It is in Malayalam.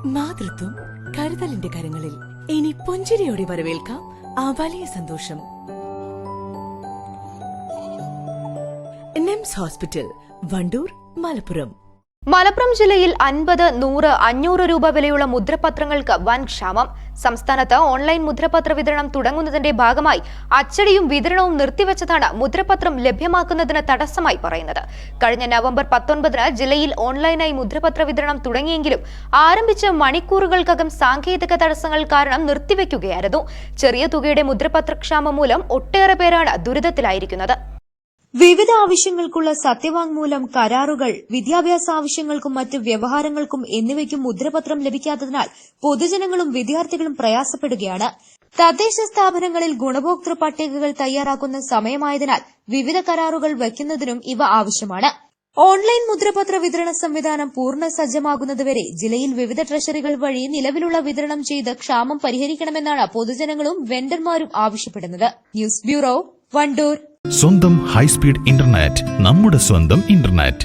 മാതൃത്വം കരുതലിന്റെ കരങ്ങളിൽ. ഇനി പുഞ്ചിരിയോടെ വരവേൽക്കാം ആ വലിയ സന്തോഷം. NIMS hospital, Wandoor, Malappuram. മലപ്പുറം ജില്ലയിൽ 50, 100, 500 രൂപ വിലയുള്ള മുദ്രപത്രങ്ങൾക്ക് വൻ ക്ഷാമം. സംസ്ഥാനത്ത് ഓൺലൈൻ മുദ്രപത്ര വിതരണം തുടങ്ങുന്നതിന്റെ ഭാഗമായി അച്ചടിയും വിതരണവും നിർത്തിവെച്ചതാണ് മുദ്രപത്രം ലഭ്യമാക്കുന്നതിന് തടസ്സമായി പറയുന്നത്. കഴിഞ്ഞ നവംബർ 19 ജില്ലയിൽ ഓൺലൈനായി മുദ്രപത്ര വിതരണം തുടങ്ങിയെങ്കിലും ആരംഭിച്ച മണിക്കൂറുകൾക്കകം സാങ്കേതിക തടസ്സങ്ങൾ കാരണം നിർത്തിവെക്കുകയായിരുന്നു. ചെറിയ തുകയുടെ മുദ്രപത്രക്ഷാമം മൂലം ഒട്ടേറെ പേരാണ് ദുരിതത്തിലായിരിക്കുന്നത്. വിവിധ ആവശ്യങ്ങൾക്കുള്ള സത്യവാങ്മൂലം, കരാറുകൾ, വിദ്യാഭ്യാസ ആവശ്യങ്ങൾക്കും മറ്റ് വ്യവഹാരങ്ങൾക്കും എന്നിവയ്ക്കും മുദ്രപത്രം ലഭിക്കാത്തതിനാൽ പൊതുജനങ്ങളും വിദ്യാർത്ഥികളും പ്രയാസപ്പെടുകയാണ്. തദ്ദേശ സ്ഥാപനങ്ങളിൽ ഗുണഭോക്തൃ പട്ടികകൾ തയ്യാറാക്കുന്ന സമയമായതിനാൽ വിവിധ കരാറുകൾ വയ്ക്കുന്നതിനും ഇവ ആവശ്യമാണ്. ഓൺലൈൻ മുദ്രപത്ര വിതരണ സംവിധാനം പൂർണ്ണ സജ്ജമാകുന്നതുവരെ ജില്ലയിൽ വിവിധ ട്രഷറികൾ വഴി നിലവിലുള്ള വിതരണം ചെയ്ത് ക്ഷാമം പരിഹരിക്കണമെന്നാണ് പൊതുജനങ്ങളും വെണ്ടർമാരും ആവശ്യപ്പെടുന്നത്. News bureau, Wandoor. സ്വന്തം ഹൈസ്പീഡ് ഇന്റർനെറ്റ്, നമ്മുടെ സ്വന്തം ഇന്റർനെറ്റ്.